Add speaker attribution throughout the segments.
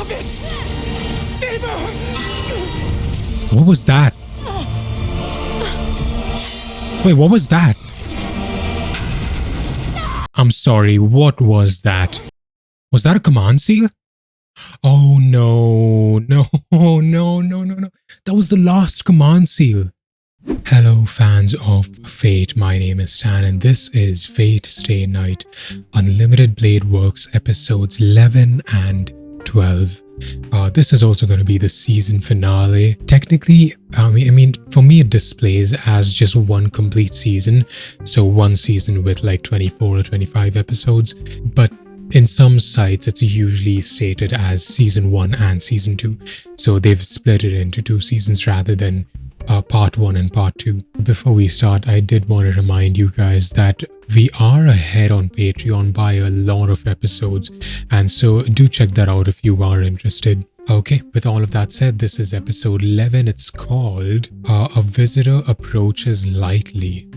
Speaker 1: Stop it! Saber!
Speaker 2: What was that? Wait, what was that? I'm sorry, what was that? Was that a command seal? Oh no, no, no, no, no, no. That was the last command seal. Hello fans of Fate, my name is Stan and this is Fate Stay Night, Unlimited Blade Works episodes 11 and 12. This is also going to be the season finale. Technically, I mean, for me it displays as just one complete season. So one season with like 24 or 25 episodes. But in some sites, it's usually stated as season 1 and season 2. So they've split it into 2 seasons rather than part 1 and part 2. Before we start, I did want to remind you guys that we are ahead on Patreon by a lot of episodes, and so do check that out if you are interested. Okay, with all of that said, this is episode 11. It's called A Visitor Approaches Lightly.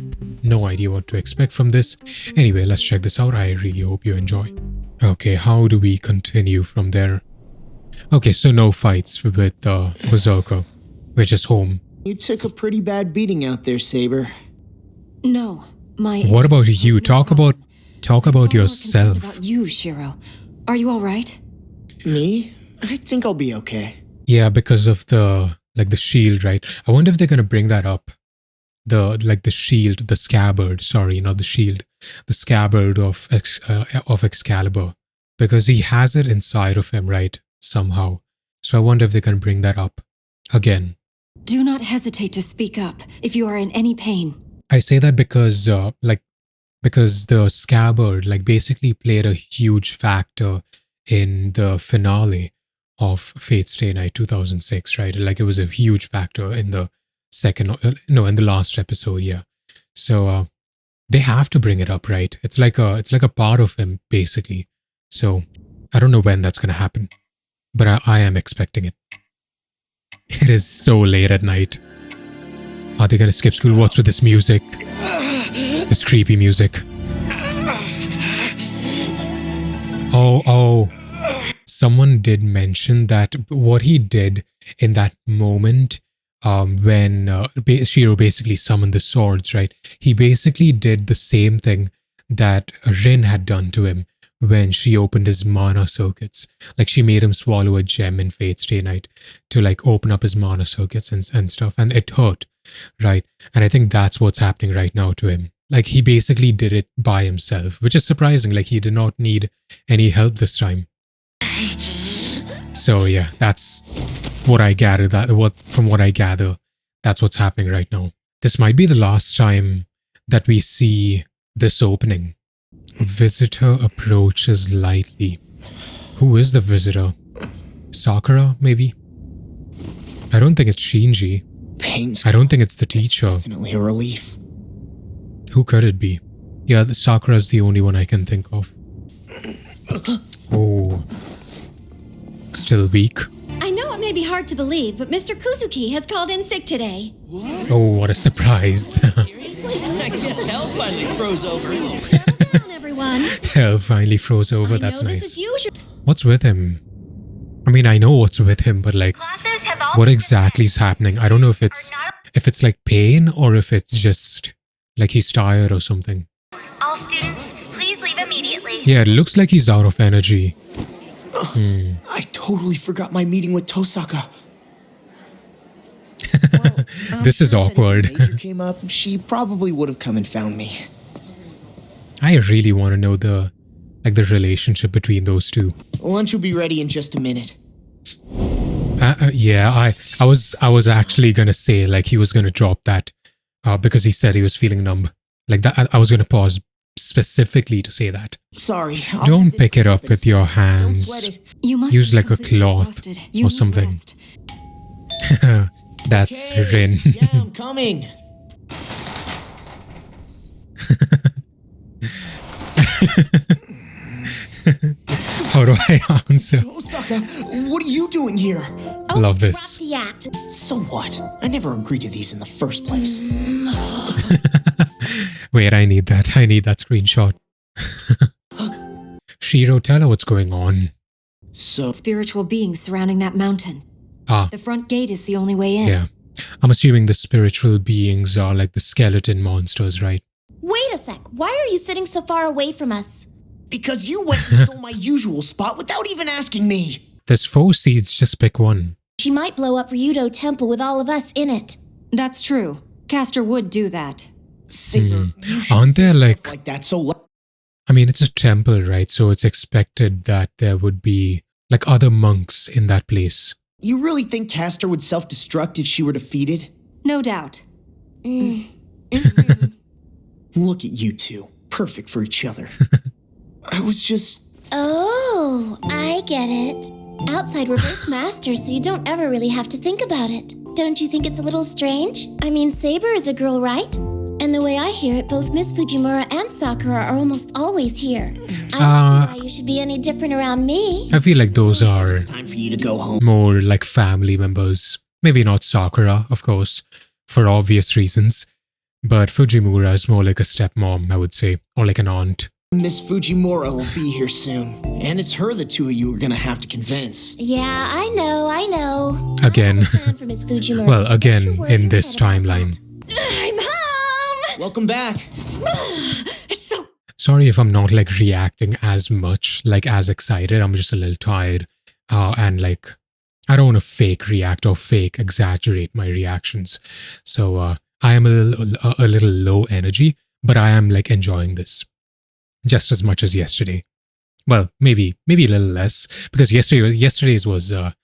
Speaker 2: No idea what to expect from this. Anyway, let's check this out. I really hope you enjoy. Okay, how do we continue from there? Okay, so no fights with Berserker. We're just home.
Speaker 3: You took a pretty bad beating out there, Saber.
Speaker 4: No, my...
Speaker 2: What about you? Talk about yourself.
Speaker 4: About you, Shiro. Are you all right?
Speaker 3: Me? I think I'll be okay.
Speaker 2: Yeah, because of the shield, right? I wonder if they're gonna bring that up. The shield, the scabbard. Sorry, not the shield. The scabbard of Excalibur, because he has it inside of him, right? Somehow. So I wonder if they're gonna bring that up again.
Speaker 4: Do not hesitate to speak up if you are in any pain.
Speaker 2: I say that because because the scabbard basically played a huge factor in the finale of Fate Stay Night 2006, right? It was a huge factor in the in the last episode, yeah. So they have to bring it up, right? It's like a part of him basically. So I don't know when that's gonna happen, but I am expecting it. It is so late at night. Are they gonna skip school? What's with this music? This creepy music. Oh. Someone did mention that what he did in that moment when Shiro basically summoned the swords, right? He basically did the same thing that Rin had done to him when she opened his mana circuits. She made him swallow a gem in Fate Stay Night to open up his mana circuits and stuff, and it hurt, right? And I think that's what's happening right now to him. He basically did it by himself, which is surprising. He did not need any help this time. So yeah, that's what I gather. From what I gather, that's what's happening right now. This might be the last time that we see this opening. Visitor approaches lightly. Who is the visitor? Sakura, maybe? I don't think it's Shinji. I don't think it's the teacher.
Speaker 3: Definitely a relief.
Speaker 2: Who could it be? Yeah, Sakura's the only one I can think of. Oh. Still weak.
Speaker 5: I know it may be hard to believe, but Mr. Kuzuki has called in sick today.
Speaker 2: Oh, what a surprise.
Speaker 1: Seriously? I guess hell finally froze over.
Speaker 5: Settle down, everyone.
Speaker 2: Hell finally froze over, that's
Speaker 5: This
Speaker 2: nice.
Speaker 5: is usual.
Speaker 2: What's with him? I mean, I know what's with him, but what exactly is happening? I don't know if it's pain or if it's just he's tired or something.
Speaker 6: All students, please leave immediately.
Speaker 2: Yeah, it looks like he's out of energy.
Speaker 3: I totally forgot my meeting with Tosaka.
Speaker 2: This is awkward.
Speaker 3: If anything major came up, she probably would have come and found me.
Speaker 2: I really want to know the relationship between those two.
Speaker 3: Lunch will be ready in just a minute.
Speaker 2: Yeah, I was actually gonna say he was gonna drop that because he said he was feeling numb. That I was gonna pause specifically to say that.
Speaker 3: Sorry.
Speaker 2: Don't pick it up with your hands.
Speaker 3: Don't sweat it.
Speaker 4: You must
Speaker 2: Use
Speaker 4: be
Speaker 2: a
Speaker 4: completely
Speaker 2: cloth
Speaker 4: exhausted. You
Speaker 2: or
Speaker 4: need
Speaker 2: something.
Speaker 4: rest.
Speaker 2: That's
Speaker 3: Okay.
Speaker 2: Rin.
Speaker 3: Yeah, I'm coming.
Speaker 2: How do I answer?
Speaker 3: Tosaka, what are you doing here?
Speaker 2: Love this.
Speaker 5: Drop the act.
Speaker 3: So what? I never agreed to these in the first place.
Speaker 2: Wait, I need that. I need that screenshot. Shiro, tell her what's going on.
Speaker 3: So,
Speaker 4: Spiritual beings surrounding that mountain.
Speaker 2: Ah,
Speaker 4: The front gate is the only way in.
Speaker 2: yeah. I'm assuming the spiritual beings are like the skeleton monsters, right?
Speaker 5: Wait a sec. Why are you sitting so far away from us?
Speaker 3: because you went and stole my usual spot without even asking me.
Speaker 2: There's 4 seats, just pick one.
Speaker 5: She might blow up Ryudo Temple with all of us in it.
Speaker 4: That's true. Castor would do that.
Speaker 3: Saber, you should
Speaker 2: Aren't there
Speaker 3: say stuff like that so
Speaker 2: I mean, it's a temple, right? So it's expected that there would be like other monks in that place.
Speaker 3: You really think Castor would self-destruct if she were defeated?
Speaker 4: No doubt.
Speaker 3: Look at you two. Perfect for each other. I was just...
Speaker 5: Oh, I get it. Outside we're both masters, so you don't ever really have to think about it. Don't you think it's a little strange? I mean, Saber is a girl, right? And the way I hear it, both Miss Fujimura and Sakura are almost always here. I don't see why you should be any different around me.
Speaker 2: I feel like those are
Speaker 3: It's time for you to go home.
Speaker 2: more like family members. Maybe not Sakura, of course, for obvious reasons. But Fujimura is more like a stepmom, I would say, or like an aunt.
Speaker 3: Miss Fujimura will be here soon. And it's her the two of you are gonna have to convince.
Speaker 5: Yeah, I know.
Speaker 2: Again.
Speaker 5: I have a plan for Miss Fujimura.
Speaker 2: Well,
Speaker 5: Don't
Speaker 2: again,
Speaker 5: you worry
Speaker 2: in
Speaker 5: your
Speaker 2: this
Speaker 5: head about
Speaker 2: timeline.
Speaker 5: that. I'm home!
Speaker 3: Welcome back.
Speaker 5: It's so...
Speaker 2: Sorry if I'm not like reacting as much, like as excited. I'm just a little tired. And like, I don't want to fake react or fake exaggerate my reactions. So I am a little low energy, but I am like enjoying this just as much as yesterday. Well, maybe a little less, because yesterday's was the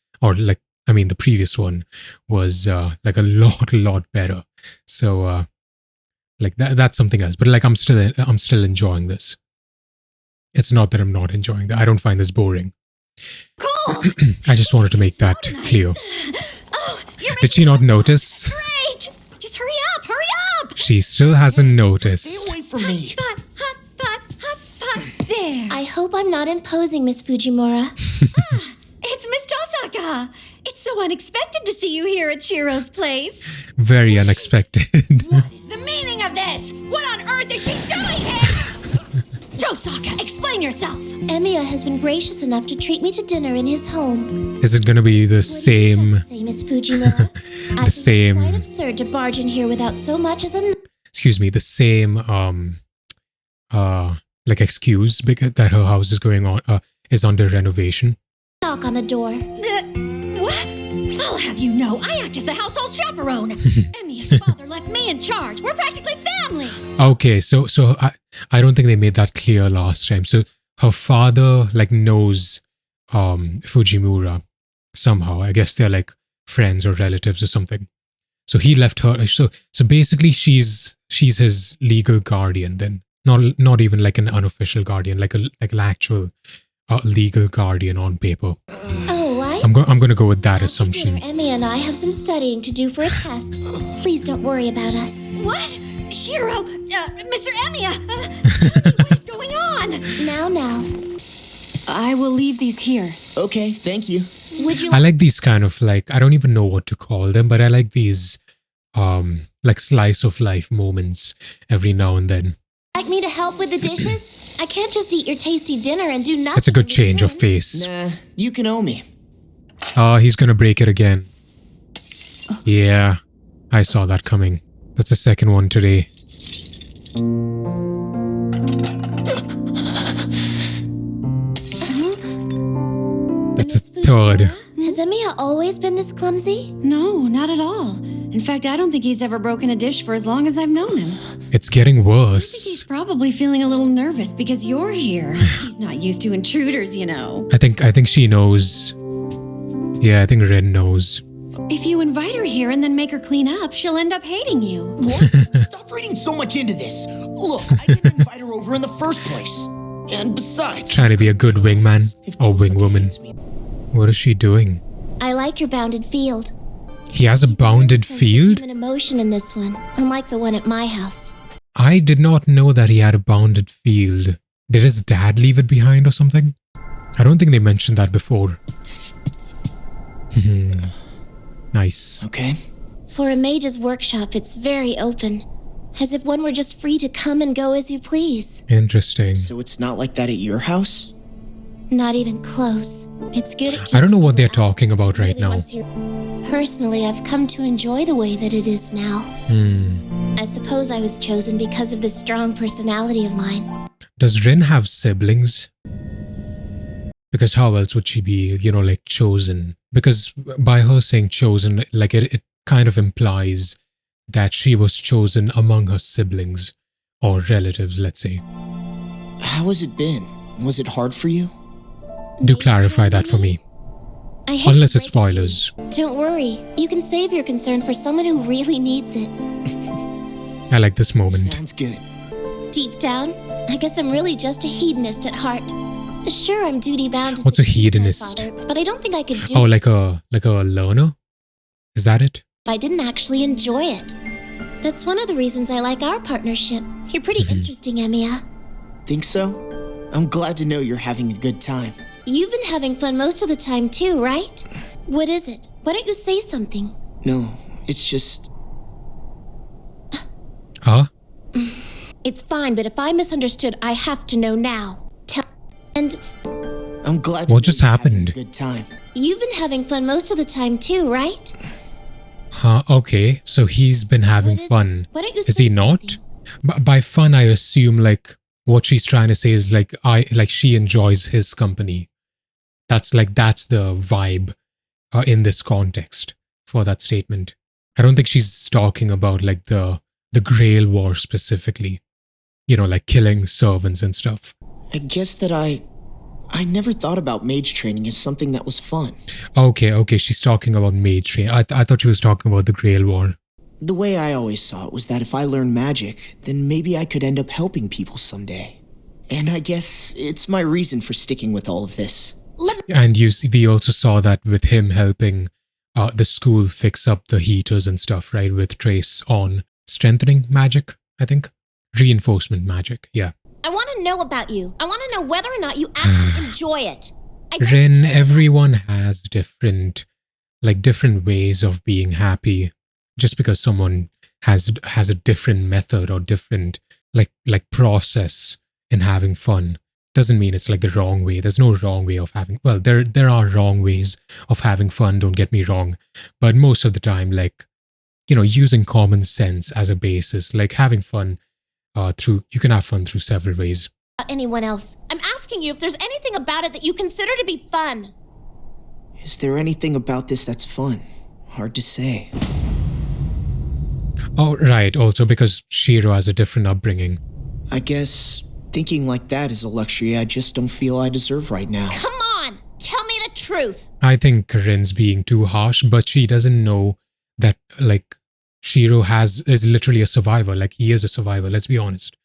Speaker 2: previous one was like a lot better. So like that's something else. But like I'm still enjoying this. It's not that I'm not enjoying that. I don't find this boring.
Speaker 5: Cool!
Speaker 2: I just wanted to make that clear.
Speaker 5: Oh, you're
Speaker 2: Did she not notice?
Speaker 5: great! Just hurry up!
Speaker 2: She still hasn't noticed.
Speaker 3: Stay away from me.
Speaker 5: Hot. There. I hope I'm not imposing, Miss Fujimura.
Speaker 7: It's Miss Tosaka! It's so unexpected to see you here at Shiro's place.
Speaker 2: Very unexpected.
Speaker 7: What is the meaning of this? What on earth is she doing here? Tosaka, explain yourself.
Speaker 5: Emiya has been gracious enough to treat me to dinner in his home.
Speaker 2: Is it gonna be the same?
Speaker 5: Miss Fujimura.
Speaker 2: The same.
Speaker 5: It's quite absurd to barge in here without so much as a...
Speaker 2: Excuse me. The same. Like excuse because that her house is going on is under renovation.
Speaker 5: knock on the door.
Speaker 7: What? I'll have you know, I act as the household chaperone. Emiya's father left me in charge. We're practically family.
Speaker 2: Okay, so I don't think they made that clear last time. So her father like knows Fujimura somehow. I guess they're like friends or relatives or something. So he left her. So basically, she's his legal guardian then. Not even like an unofficial guardian, like an actual legal guardian on paper.
Speaker 5: Oh,
Speaker 2: I'm going to go with that assumption.
Speaker 5: Emiya and I have some studying to do for a test. Please don't worry about us.
Speaker 7: What? Shiro? Mr. Emiya? What is going on?
Speaker 5: Now.
Speaker 4: I will leave these here.
Speaker 3: Okay, thank you.
Speaker 5: Would you
Speaker 2: I like these kind of like, I don't even know what to call them, but I like these like slice of life moments every now and then.
Speaker 5: like me to help with the dishes? I can't just eat your tasty dinner and do nothing.
Speaker 2: It's a good
Speaker 5: in
Speaker 2: change of
Speaker 5: return.
Speaker 2: face.
Speaker 3: Nah, you can owe me.
Speaker 2: He's gonna break it again. Yeah, I saw that coming. That's the second one today. That's a third.
Speaker 5: Has Emiya always been this clumsy?
Speaker 7: No, not at all. In fact, I don't think he's ever broken a dish for as long as I've known him.
Speaker 2: It's getting
Speaker 7: He's
Speaker 2: worse.
Speaker 7: probably feeling a little nervous because you're here. He's not used to intruders, you know.
Speaker 2: I think she knows. Yeah, I think Ren knows.
Speaker 7: If you invite her here and then make her clean up, she'll end up hating you.
Speaker 3: What? Stop reading so much into this. Look, I didn't invite her over in the first place. And besides...
Speaker 2: Trying to be a good wingman or wingwoman. What is she doing?
Speaker 5: I like your bounded field.
Speaker 2: He has a bounded
Speaker 5: Sense of
Speaker 2: field?
Speaker 5: human emotion in this one, unlike the one at my house.
Speaker 2: I did not know that he had a bounded field. Did his dad leave it behind or something? I don't think they mentioned that before. Nice.
Speaker 3: Okay.
Speaker 5: For a mage's workshop, it's very open. As if one were just free to come and go as you please.
Speaker 2: Interesting.
Speaker 3: So it's not like that at your house?
Speaker 5: Not even close. It's good at
Speaker 2: I don't know
Speaker 5: keeping
Speaker 2: what they're
Speaker 5: people out.
Speaker 2: talking about right
Speaker 5: Really
Speaker 2: now.
Speaker 5: once you're- Personally, I've come to enjoy the way that it is now. I suppose I was chosen because of this strong personality of mine.
Speaker 2: Does Rin have siblings? Because how else would she be, you know, like chosen? Because by her saying chosen, like it kind of implies that she was chosen among her siblings or relatives, let's say.
Speaker 3: How has it been? Was it hard for you?
Speaker 2: Do
Speaker 5: Maybe
Speaker 2: clarify that for me.
Speaker 5: I hate to
Speaker 2: Unless it's
Speaker 5: break it to you.
Speaker 2: spoilers.
Speaker 5: Don't worry. You can save your concern for someone who really needs it.
Speaker 2: I like this moment.
Speaker 3: Sounds good.
Speaker 5: Deep down, I guess I'm really just a hedonist at heart. Sure, I'm duty bound to
Speaker 2: What's a
Speaker 5: succeed my
Speaker 2: hedonist?
Speaker 5: father, but I don't think I could do
Speaker 2: Oh,
Speaker 5: it
Speaker 2: like a learner? Is that it?
Speaker 5: if I didn't actually enjoy it. That's one of the reasons I like our partnership. You're pretty interesting, Emiya.
Speaker 3: Think so? I'm glad to know you're having a good time.
Speaker 5: You've been having fun most of the time too, right? What is it? Why don't you say something?
Speaker 3: No, it's just...
Speaker 2: Huh?
Speaker 5: It's fine, but if I misunderstood, I have to know now. And
Speaker 3: I'm glad to
Speaker 2: What
Speaker 3: know
Speaker 2: just
Speaker 3: you're having
Speaker 2: happened?
Speaker 3: a good time.
Speaker 5: you've been having fun most of the time too, right?
Speaker 2: Huh, okay. So he's been having
Speaker 5: What is it?
Speaker 2: fun.
Speaker 5: Why don't you
Speaker 2: Is
Speaker 5: say
Speaker 2: he not?
Speaker 5: something?
Speaker 2: By fun, I assume like what she's trying to say is like she enjoys his company. That's the vibe in this context for that statement. I don't think she's talking about like the Grail War specifically. You know, like killing servants and stuff.
Speaker 3: I guess that I never thought about mage training as something that was fun.
Speaker 2: Okay, she's talking about mage training. I thought she was talking about the Grail War.
Speaker 3: The way I always saw it was that if I learned magic, then maybe I could end up helping people someday. And I guess it's my reason for sticking with all of this.
Speaker 2: And we also saw that with him helping the school fix up the heaters and stuff, right? With Trace on strengthening magic, I think. Reinforcement magic, yeah.
Speaker 5: I want to know about you. I want to know whether or not you actually enjoy it.
Speaker 2: Rin, everyone has different ways of being happy. Just because someone has a different method or different like process in having fun doesn't mean it's like the wrong way. There's no wrong way of having, well, there are wrong ways of having fun, don't get me wrong. But most of the time, like, you know, using common sense as a basis, like having fun you can have fun through several ways.
Speaker 5: Anyone else? I'm asking you if there's anything about it that you consider to be fun.
Speaker 3: Is there anything about this that's fun? Hard to say.
Speaker 2: Oh, right. Also because Shiro has a different upbringing.
Speaker 3: I guess thinking like that is a luxury I just don't feel I deserve right now.
Speaker 5: Come on, tell me the truth.
Speaker 2: I think Rin's being too harsh, but she doesn't know that like Shiro is literally a survivor. Like he is a survivor. Let's be honest.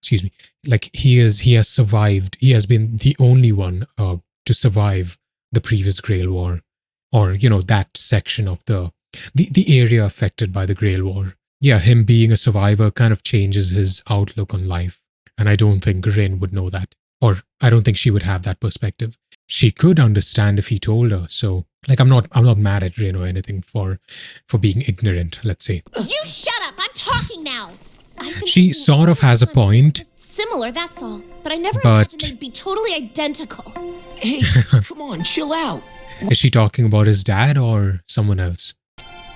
Speaker 2: Excuse me. Like he has survived. He has been the only one to survive the previous Grail War, or you know that section of the area affected by the Grail War. Yeah, him being a survivor kind of changes his outlook on life, and I don't think Rin would know that, or I don't think she would have that perspective. She could understand if he told her. So, like, I'm not mad at Rin or anything for being ignorant. Let's say.
Speaker 5: You shut up. I'm talking now.
Speaker 2: She sort of has a point.
Speaker 5: Similar, that's all. But I never
Speaker 2: But-
Speaker 5: imagined they'd be totally identical.
Speaker 3: Hey, come on, chill out.
Speaker 2: Is she talking about his dad or someone else?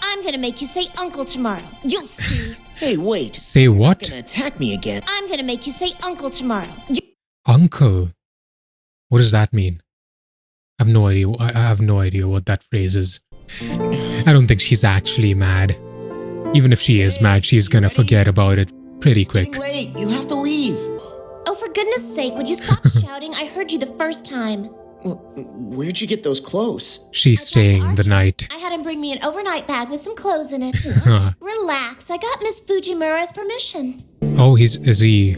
Speaker 5: I'm gonna make you say uncle tomorrow. You'll see.
Speaker 3: Hey, wait.
Speaker 2: Say
Speaker 3: You're
Speaker 2: what?
Speaker 3: gonna attack me again.
Speaker 5: I'm gonna make you say uncle tomorrow.
Speaker 2: Uncle. What does that mean? I have no idea what that phrase is. I don't think she's actually mad. Even if she is mad, she's gonna forget about it pretty quick.
Speaker 3: Getting late. You have to leave.
Speaker 5: Oh, for goodness sake, would you stop shouting? I heard you the first time.
Speaker 3: Well, where'd you get those clothes?
Speaker 2: She's
Speaker 5: I
Speaker 2: staying
Speaker 5: talked
Speaker 2: the
Speaker 5: to
Speaker 2: night.
Speaker 5: I had him bring me an overnight bag with some clothes in it. Relax, I got Miss Fujimura's permission.
Speaker 2: Oh, is he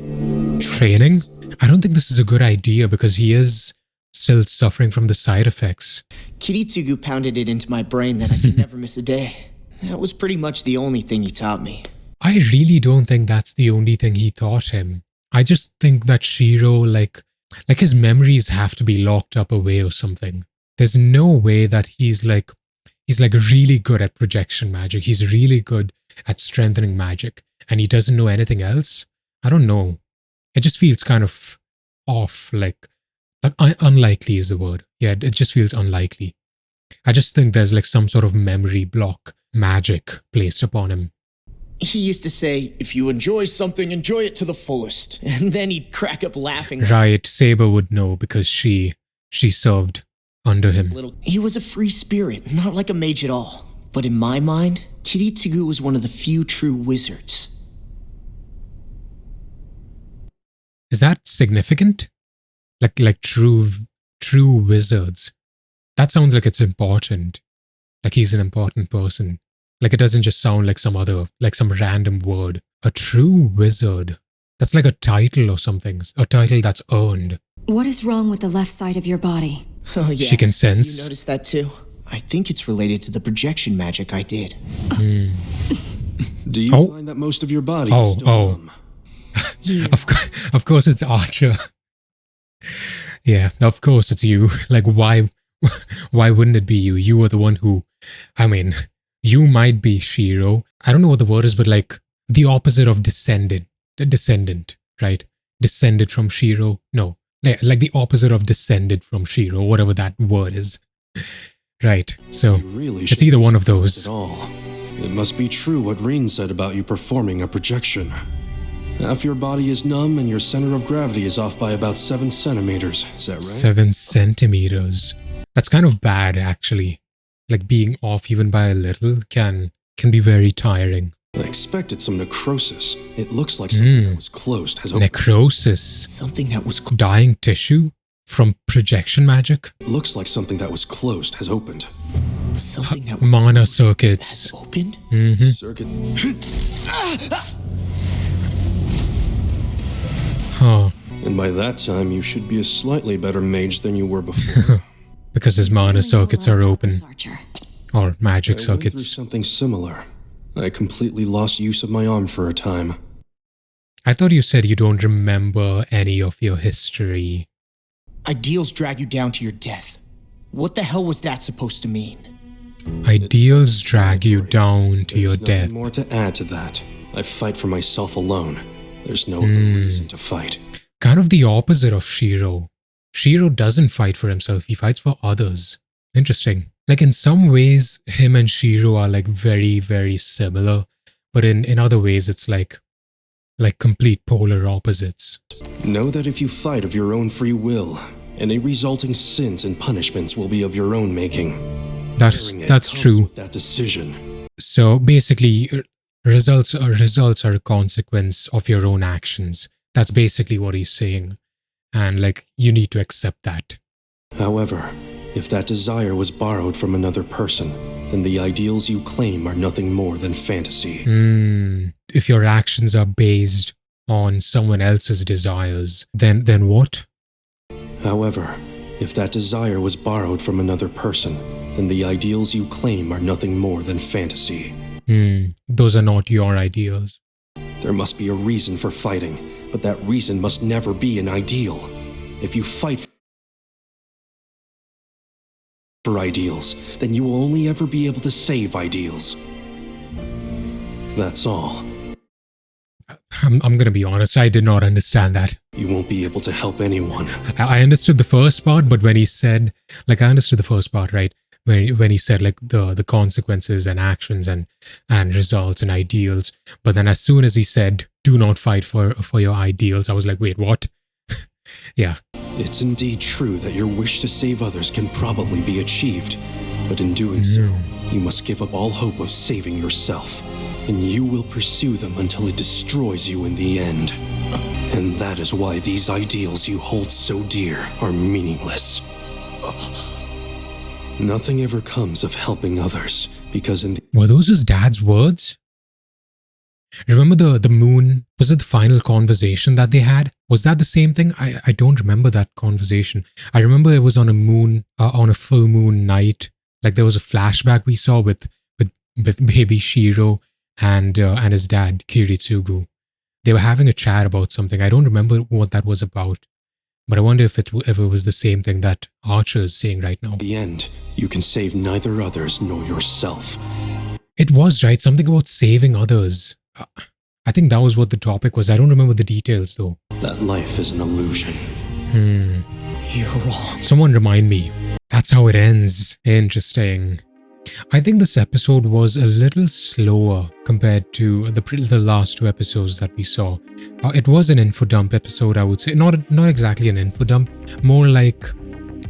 Speaker 2: training? I don't think this is a good idea because he is still suffering from the side effects.
Speaker 3: Kiritsugu pounded it into my brain that I could never miss a day. That was pretty much the only thing he taught me.
Speaker 2: I really don't think that's the only thing he taught him. I just think that Shiro, like his memories have to be locked up away or something. There's no way that he's really good at projection magic. He's really good at strengthening magic and he doesn't know anything else. I don't know. It just feels kind of off, like Unlikely is the word. Yeah, it just feels unlikely. I just think there's like some sort of memory block magic placed upon him.
Speaker 3: He used to say, if you enjoy something, enjoy it to the fullest. And then he'd crack up laughing.
Speaker 2: Right, Saber would know because she served under him.
Speaker 3: He was a free spirit, not like a mage at all. But in my mind, Kiritsugu was one of the few true wizards.
Speaker 2: Is that significant? Like true wizards. That sounds like it's important. Like he's an important person. Like it doesn't just sound like some random word. A true wizard. That's like a title or something. A title that's earned.
Speaker 4: What is wrong with the left side of your body?
Speaker 3: Oh yeah,
Speaker 2: she can sense.
Speaker 3: You noticed that too? I think it's related to the projection magic I did.
Speaker 8: Do you find that most of your body is still numb?
Speaker 2: Of course it's Archer. Yeah, of course it's you. Like why wouldn't it be you? You were the one who, I mean, you might be Shiro. I don't know what the word is, but like the opposite of descendant, right? Descended from Shiro. No, like the opposite of descended from Shiro, whatever that word is. Right, so it's either one of those.
Speaker 8: It must be true what Rin said about you performing a projection. Half your body is numb and your center of gravity is off by about 7 centimeters. Is that right?
Speaker 2: 7 centimeters. That's kind of bad, actually. Like being off even by a little can be very tiring.
Speaker 8: I expected some necrosis. It looks like something that was closed has opened.
Speaker 2: Necrosis.
Speaker 3: Something that was
Speaker 2: dying tissue from projection magic.
Speaker 8: It looks like something that was closed has opened.
Speaker 3: Something that was
Speaker 2: mana circuits.
Speaker 3: has opened?
Speaker 8: Circuit.
Speaker 2: Huh.
Speaker 8: And by that time, you should be a slightly better mage than you were before.
Speaker 2: Because his mana circuits are open. Or magic
Speaker 8: I went through
Speaker 2: circuits.
Speaker 8: something similar. I completely lost use of my arm for a time.
Speaker 2: I thought you said you don't remember any of your history.
Speaker 3: Ideals drag you down to your death. What the hell was that supposed to mean?
Speaker 2: Ideals drag you down to your
Speaker 8: There's
Speaker 2: death.
Speaker 8: nothing more to add to that. I fight for myself alone. There's no other reason to fight.
Speaker 2: Kind of the opposite of Shiro. Shiro doesn't fight for himself, he fights for others. Interesting. Like in some ways, him and Shiro are like very, very similar. But in other ways, it's like complete polar opposites.
Speaker 8: Know that if you fight of your own free will, any resulting sins and punishments will be of your own making.
Speaker 2: That's true.
Speaker 8: With that decision.
Speaker 2: So basically, results are a consequence of your own actions. That's basically what he's saying. And like, you need to accept that.
Speaker 8: However, if that desire was borrowed from another person, then the ideals you claim are nothing more than fantasy.
Speaker 2: If your actions are based on someone else's desires, then what?
Speaker 8: However, if that desire was borrowed from another person, then the ideals you claim are nothing more than fantasy.
Speaker 2: Those are not your ideals.
Speaker 8: There must be a reason for fighting, but that reason must never be an ideal. If you fight for ideals, then you will only ever be able to save ideals. That's all.
Speaker 2: I'm gonna be honest, I did not understand that.
Speaker 8: You won't be able to help anyone.
Speaker 2: I understood the first part, but when he said, like, I understood the first part, right? When he said, like, the consequences and actions and results and ideals. But then as soon as he said, do not fight for your ideals, I was like, wait, what? Yeah.
Speaker 8: It's indeed true that your wish to save others can probably be achieved. But in doing so, you must give up all hope of saving yourself. And you will pursue them until it destroys you in the end. And that is why these ideals you hold so dear are meaningless. Nothing ever comes of helping others, because in the—
Speaker 2: Were those his dad's words? Remember the moon? Was it the final conversation that they had? Was that the same thing? I don't remember that conversation. I remember it was on a moon, on a full moon night. Like there was a flashback we saw with baby Shiro and his dad, Kiritsugu. They were having a chat about something. I don't remember what that was about. But I wonder if it was the same thing that Archer is saying right now.
Speaker 8: In the end, you can save neither others nor yourself.
Speaker 2: It was, right? Something about saving others. I think that was what the topic was. I don't remember the details though.
Speaker 8: That life is an illusion.
Speaker 3: You're wrong.
Speaker 2: Someone remind me. That's how it ends. Interesting. I think this episode was a little slower compared to the last two episodes that we saw. It was an info dump episode, I would say. Not exactly an info dump, more like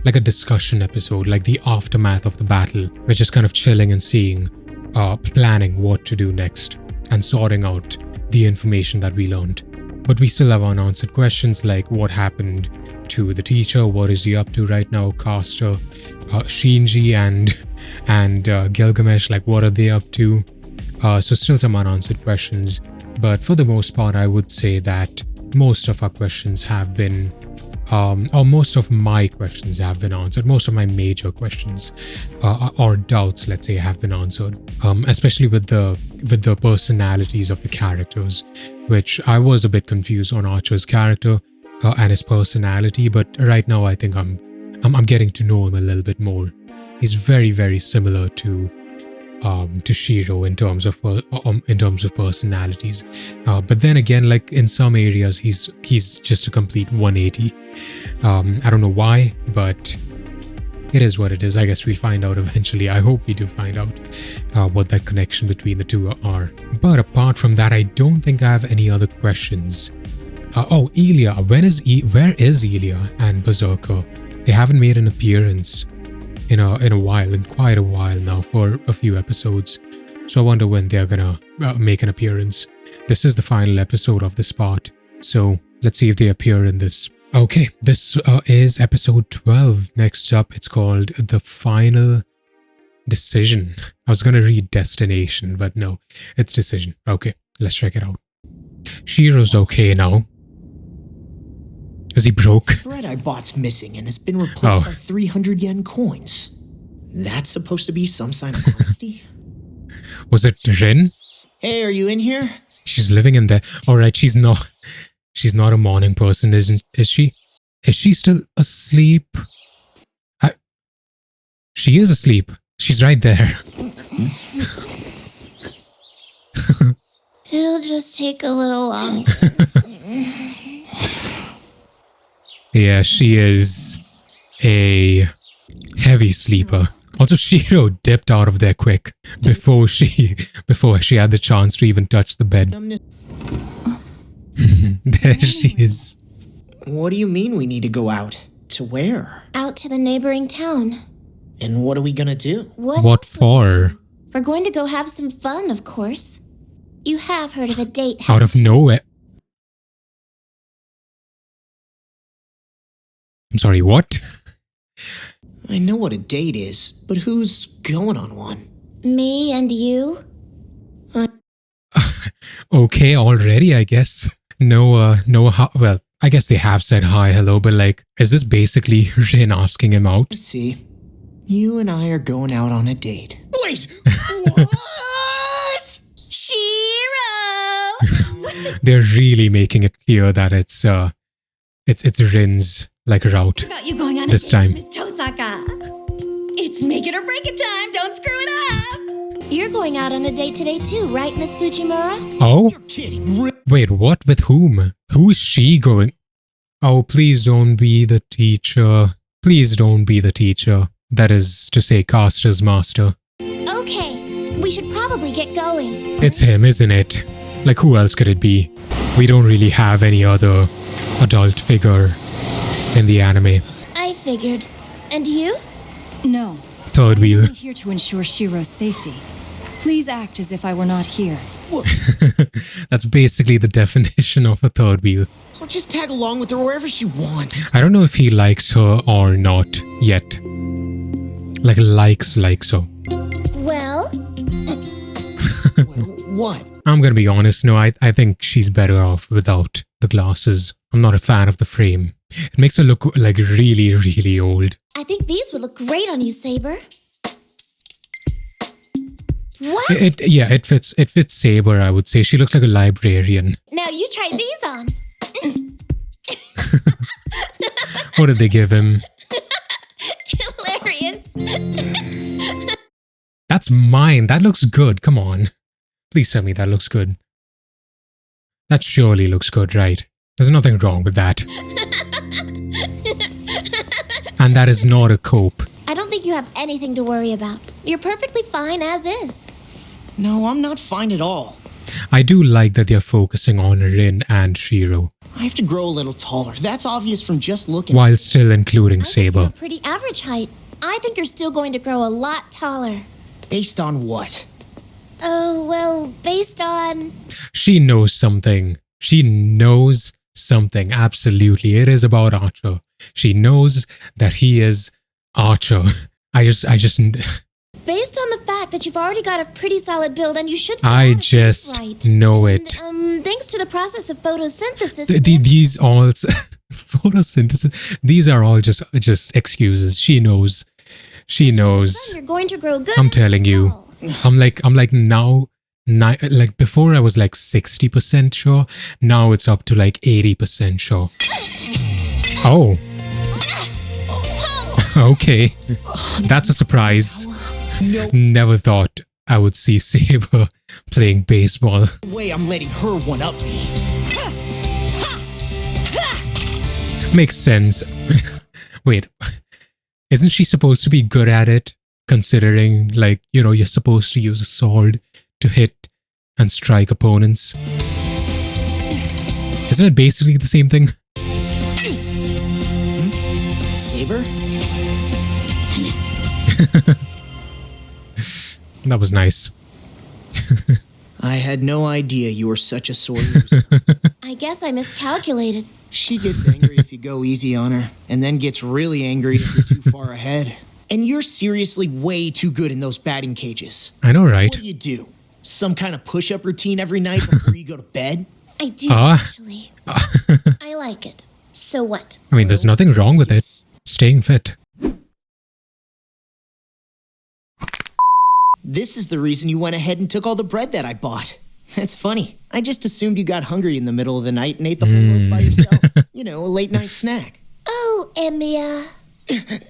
Speaker 2: a discussion episode, like the aftermath of the battle. We're just kind of chilling and seeing, planning what to do next and sorting out the information that we learned. But we still have unanswered questions like what happened to the teacher, what is he up to right now, Caster, Shinji and Gilgamesh, like what are they up to? So still some unanswered questions, but for the most part I would say that most of our questions have been or most of my questions have been answered. Most of my major questions or doubts, let's say, have been answered, especially with the personalities of the characters, which I was a bit confused on Archer's character and his personality, but right now I think I'm getting to know him a little bit more. He's very, very similar to Shiro in terms of personalities, but then again, like in some areas he's just a complete 180. I don't know why, but it is what it is. I guess we'll find out eventually. I hope we do find out what that connection between the two are. But apart from that, I don't think I have any other questions. Oh, Elia. Where is Elia and Berserker? They haven't made an appearance in a while, in quite a while now, for a few episodes. So I wonder when they're gonna make an appearance. This is the final episode of this part, so let's see if they appear in this. Okay, this is episode 12. Next up, it's called The Final Decision. I was gonna read Destination, but no, it's Decision. Okay, let's check it out. Shiro's okay now. Is he broke?
Speaker 3: Bread I bought's missing and has been replaced by 300 yen coins. That's supposed to be some sign of honesty?
Speaker 2: Was it Rin?
Speaker 3: Hey, are you in here?
Speaker 2: She's living in there. Alright, she's not a morning person, is she? Is she still asleep? She is asleep. She's right there.
Speaker 5: It'll just take a little longer.
Speaker 2: Yeah, she is a heavy sleeper. Also, Shiro dipped out of there quick before she had the chance to even touch the bed. There she is.
Speaker 3: What do you mean we need to go out? To where?
Speaker 5: Out to the neighboring town.
Speaker 3: And what are we gonna do?
Speaker 2: What for?
Speaker 5: We're going to go have some fun, of course. You have heard of a date.
Speaker 2: Out of nowhere. I'm sorry, what?
Speaker 3: I know what a date is, but who's going on one?
Speaker 5: Me and you?
Speaker 2: Okay, already, I guess. No, well, I guess they have said hi, hello, but like, is this basically Rin asking him out?
Speaker 3: Let's see. You and I are going out on a date. Wait! What?
Speaker 5: Shiro!
Speaker 2: They're really making it clear that it's Rin's like route
Speaker 7: About you going on
Speaker 2: this
Speaker 7: a date
Speaker 2: time.
Speaker 7: with Miss Tosaka. It's make it or break it time. Don't screw it up.
Speaker 5: You're going out on a date today too, right, Miss Fujimura?
Speaker 2: Oh?
Speaker 3: You're kidding.
Speaker 2: Wait, what? With whom? Who is she going? Oh, please don't be the teacher. Please don't be the teacher. That is to say, Caster's master.
Speaker 5: Okay, we should probably get going.
Speaker 2: It's him, isn't it? Like, who else could it be? We don't really have any other adult figure in the anime.
Speaker 5: I figured. And you?
Speaker 9: No.
Speaker 2: Third wheel.
Speaker 9: I'm only here to ensure Shiro's safety. Please act as if I were not here.
Speaker 2: That's basically the definition of a third wheel.
Speaker 3: I'll just tag along with her wherever she wants.
Speaker 2: I don't know if he likes her or not yet. Like, likes her.
Speaker 5: Well?
Speaker 3: What?
Speaker 2: I'm gonna be honest, no, I think she's better off without the glasses. I'm not a fan of the frame. It makes her look like really, really old.
Speaker 5: I think these would look great on you, Saber. What?
Speaker 2: It fits Saber, I would say. She looks like a librarian.
Speaker 5: Now you try these on.
Speaker 2: What did they give him?
Speaker 5: Hilarious.
Speaker 2: That's mine. That looks good. Come on. Please tell me that looks good. That surely looks good, right? There's nothing wrong with that. And that is not a cope.
Speaker 5: I don't think you have anything to worry about. You're perfectly fine as is.
Speaker 3: No, I'm not fine at all.
Speaker 2: I do like that they're focusing on Rin and Shiro,
Speaker 3: I have to grow a little taller. That's obvious from just looking.
Speaker 2: while still including
Speaker 5: I think you're
Speaker 2: Saber.
Speaker 5: a pretty average height. I think you're still going to grow a lot taller.
Speaker 3: Based on what?
Speaker 5: Oh, well, based on...
Speaker 2: She knows something. She knows something. Absolutely. It is about Archer. She knows that he is Archer. I just
Speaker 5: Based on the fact that you've already got a pretty solid build and you should...
Speaker 2: I just know it.
Speaker 5: And, thanks to the process of photosynthesis...
Speaker 2: These all photosynthesis. These are all just excuses. She knows. She knows.
Speaker 5: You're going to grow good.
Speaker 2: I'm telling you. I'm like now. Like before, I was like 60% sure. Now it's up to like 80% sure. Oh. Okay. That's a surprise.
Speaker 3: No
Speaker 2: Never thought I would see Saber playing baseball.
Speaker 3: way I'm letting her one-up me.
Speaker 2: Makes sense. Wait, isn't she supposed to be good at it? Considering, like, you know, you're supposed to use a sword to hit and strike opponents. Isn't it basically the same thing?
Speaker 3: Saber?
Speaker 2: That was nice.
Speaker 3: I had no idea you were such a sore loser.
Speaker 5: I guess I miscalculated.
Speaker 3: She gets angry if you go easy on her, and then gets really angry if you're too far ahead. And you're seriously way too good in those batting cages.
Speaker 2: I know, right?
Speaker 3: What do you do? Some kind of push-up routine every night before you go to bed?
Speaker 5: I do,
Speaker 2: Ah.
Speaker 5: actually. I like it. So what?
Speaker 2: I mean, there's nothing wrong with it. Staying fit.
Speaker 3: This is the reason you went ahead and took all the bread that I bought. That's funny. I just assumed you got hungry in the middle of the night and ate the whole loaf by yourself. You know, a late-night snack.
Speaker 5: Oh, Emiya.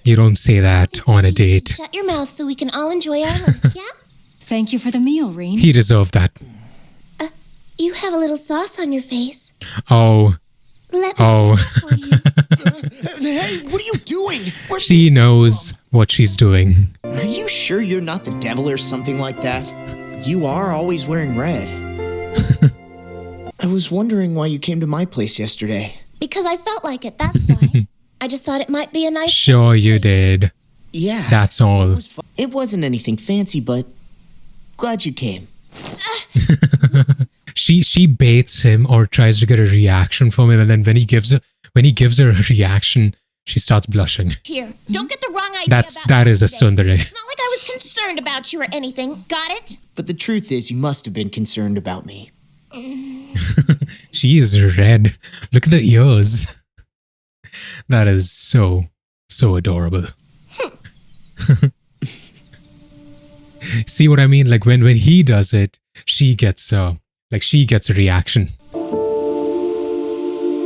Speaker 2: You don't say that on a date.
Speaker 5: Shut your mouth so we can all enjoy our lunch, yeah?
Speaker 9: Thank you for the meal, Reen.
Speaker 2: He deserved that.
Speaker 5: You have a little sauce on your face.
Speaker 2: Oh.
Speaker 5: Let me
Speaker 2: Oh.
Speaker 5: for you.
Speaker 3: Hey, what are you doing?
Speaker 2: She knows what she's doing.
Speaker 3: Are you sure you're not the devil or something like that? You are always wearing red. I was wondering why you came to my place yesterday.
Speaker 5: Because I felt like it, that's why. I just thought it might be a nice...
Speaker 2: Sure you did.
Speaker 3: Yeah.
Speaker 2: That's all.
Speaker 3: It wasn't anything fancy, but glad you came.
Speaker 2: She baits him or tries to get a reaction from him, and then when he gives her a reaction, she starts blushing.
Speaker 5: Here, don't get the wrong idea
Speaker 2: That is a tsundere.
Speaker 5: It's not like I was concerned about you or anything. Got it?
Speaker 3: But the truth is, you must have been concerned about me.
Speaker 2: She is red. Look at the ears. That is so adorable. See what I mean? Like when he does it, she gets a reaction.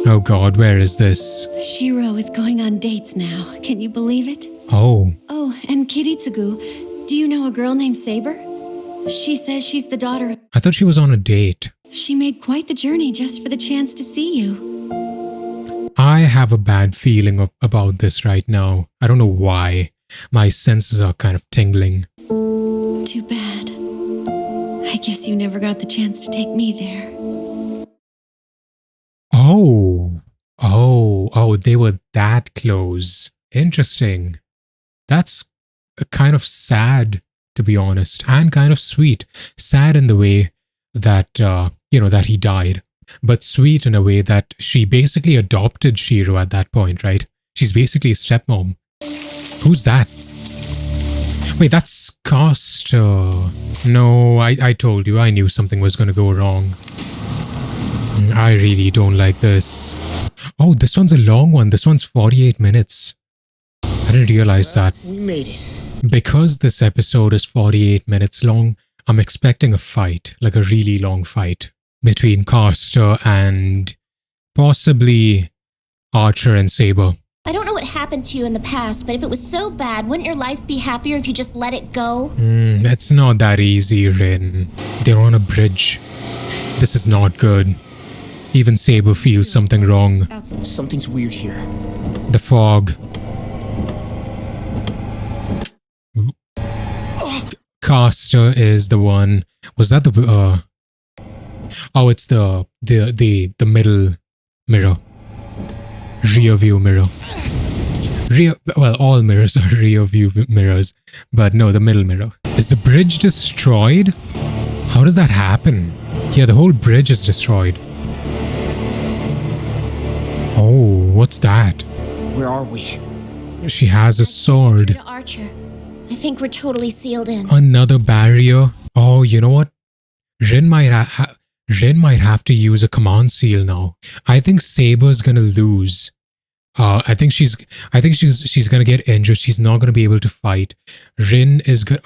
Speaker 2: Oh God, where is this?
Speaker 4: Shiro is going on dates now. Can you believe it?
Speaker 2: Oh,
Speaker 4: Oh, and Kiritsugu, do you know a girl named Saber? She says she's the daughter.
Speaker 2: I thought she was on a date.
Speaker 4: She made quite the journey just for the chance to see you.
Speaker 2: I have a bad feeling about this right now. I don't know why. My senses are kind of tingling.
Speaker 4: Too bad. I guess you never got the chance to take me there.
Speaker 2: Oh, they were that close. Interesting. That's kind of sad, to be honest, and kind of sweet. Sad in the way that, that he died, but sweet in a way that she basically adopted Shiro at that point, right? She's basically a stepmom. Who's that? Wait, that's Costa. No, I told you, I knew something was going to go wrong. I really don't like this. Oh, this one's a long one. This one's 48 minutes. I didn't realize that.
Speaker 3: We made it.
Speaker 2: Because this episode is 48 minutes long, I'm expecting a fight, like a really long fight, between Costa and possibly Archer and Saber.
Speaker 5: I don't know what happened to you in the past, but if it was so bad, wouldn't your life be happier if you just let it go?
Speaker 2: It's not that easy, Rin. They're on a bridge. This is not good. Even Saber feels something wrong.
Speaker 3: Something's weird here.
Speaker 2: The fog. Caster is the one. Was that the oh, it's the middle mirror. Rear view mirror. Well, all mirrors are rear view mirrors, but no, the middle mirror. Is the bridge destroyed? How did that happen? Yeah, the whole bridge is destroyed. Oh, what's that?
Speaker 3: Where are we?
Speaker 2: She has a sword.
Speaker 5: To Archer. I think we're totally sealed in.
Speaker 2: Another barrier. Oh, you know what? Rin might have to use a command seal now. I think Saber's gonna lose. I think she's gonna get injured. She's not gonna be able to fight. Rin is gonna.